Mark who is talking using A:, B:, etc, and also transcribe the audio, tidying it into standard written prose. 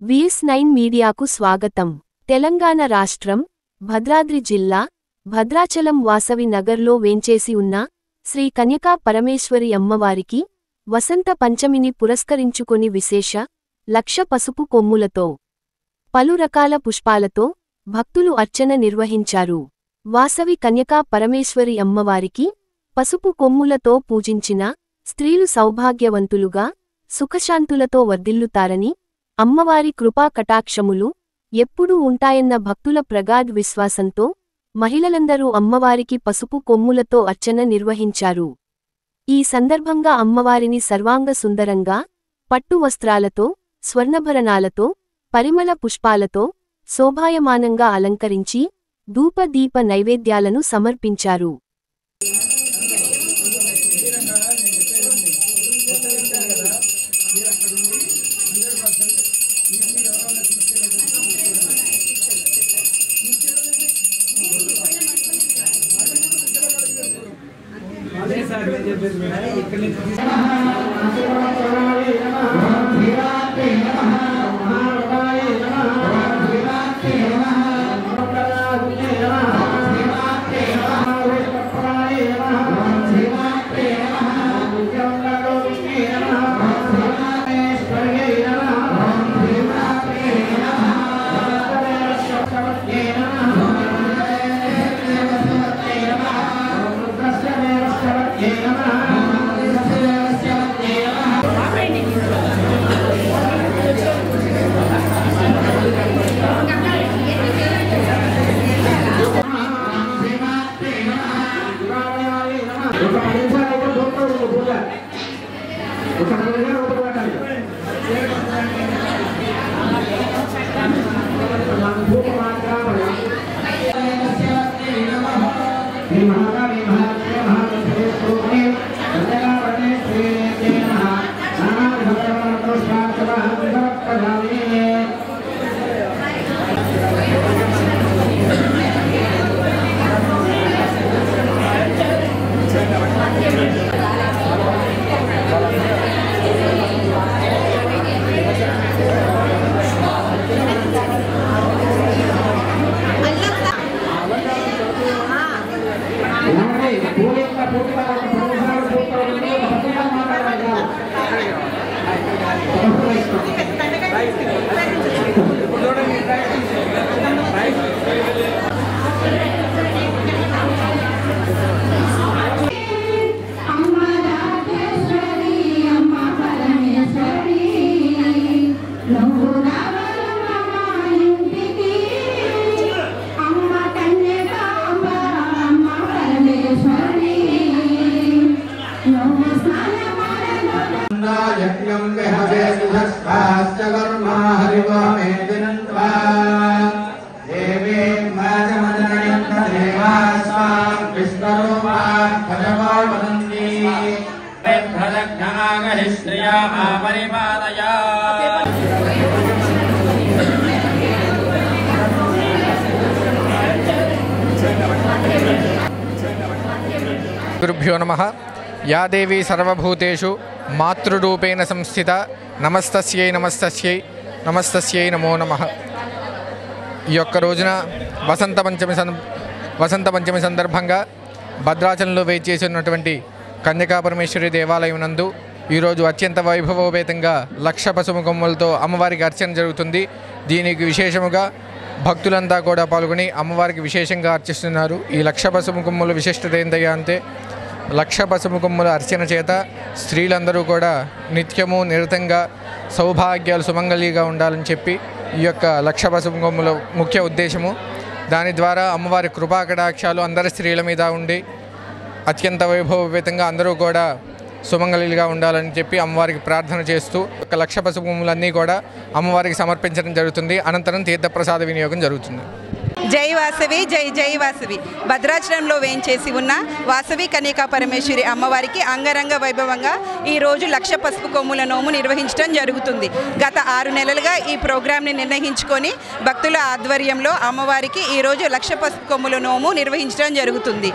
A: VS9 మీడియాకు స్వాగతం. తెలంగాణ రాష్ట్రం, భద్రాద్రి జిల్లా, భద్రాచలం వాసవి నగర్లో వేంచేసి ఉన్న శ్రీ కన్యకా పరమేశ్వరి అమ్మవారికి వసంత పంచమిని పురస్కరించుకొని విశేష లక్ష పసుపు కొమ్ములతో పలు రకాల పుష్పాలతో భక్తులు అర్చన నిర్వహించారు. వాసవి కన్యకా పరమేశ్వరి అమ్మవారికి పసుపు కొమ్ములతో పూజించిన స్త్రీలు సౌభాగ్యవంతులుగా సుఖశాంతులతో వర్ధిల్లుతారని, అమ్మవారి కృపా కటాక్షములు ఎప్పుడూ ఉంటాయన్న భక్తుల ప్రగాఢ విశ్వాసంతో మహిళలందరూ అమ్మవారికి పసుపు కొమ్ములతో అర్చన నిర్వహించారు. ఈ సందర్భంగా అమ్మవారిని సర్వాంగ సుందరంగా పట్టు వస్త్రాలతో, స్వర్ణభరణాలతో, పరిమళ పుష్పాలతో శోభాయమానంగా అలంకరించి ధూపదీప నైవేద్యాలను సమర్పించారు.
B: గురుభ్యో నమః. యా దేవీ సర్వభూతేషు మాతృరూపేణ సంస్థిత నమస్తస్యై నమస్తస్యై నమస్తస్యై నమో నమః. ఈ యొక్క రోజున వసంత పంచమి సందర్భంగా భద్రాచలంలో వేచేసి ఉన్నటువంటి కన్యకా పరమేశ్వరి దేవాలయం నందు ఈరోజు అత్యంత వైభవోపేతంగా లక్ష పసుపు కొమ్ములతో అమ్మవారికి అర్చన జరుగుతుంది. దీనికి విశేషముగా భక్తులంతా కూడా పాల్గొని అమ్మవారికి విశేషంగా అర్చిస్తున్నారు. ఈ లక్ష పసుపు కొమ్ముల విశిష్టత ఏంటయ్యా అంటే, లక్ష పసుపు కొమ్ముల అర్చన చేత స్త్రీలందరూ కూడా నిత్యము నిరతంగా సౌభాగ్యాలు సుమంగళిగా ఉండాలని చెప్పి ఈ యొక్క లక్ష పసుపు కొమ్ముల ముఖ్య ఉద్దేశము. దాని ద్వారా అమ్మవారి కృపా కటాక్షాలు అందరి స్త్రీల మీద ఉండి అత్యంత వైభవోపేతంగా అందరూ కూడా సుమంగళిగా ఉండాలని చెప్పి అమ్మవారికి ప్రార్థన చేస్తూ ఒక లక్ష పసుపు కొమ్ములన్నీ కూడా అమ్మవారికి సమర్పించడం జరుగుతుంది. అనంతరం తీర్థప్రసాద వినియోగం జరుగుతుంది.
C: జై వాసవి, జై జై వాసవి. భద్రాచలంలో వేంచేసి ఉన్న వాసవి కన్యకా పరమేశ్వరి అమ్మవారికి అంగరంగ వైభవంగా ఈరోజు లక్ష పసుపు కొమ్ముల నోము నిర్వహించడం జరుగుతుంది. గత 6 నెలలుగా ఈ ప్రోగ్రాంని నిర్వహించుకొని భక్తుల ఆధ్వర్యంలో అమ్మవారికి ఈరోజు లక్ష పసుపు కొమ్ముల నోము నిర్వహించడం జరుగుతుంది.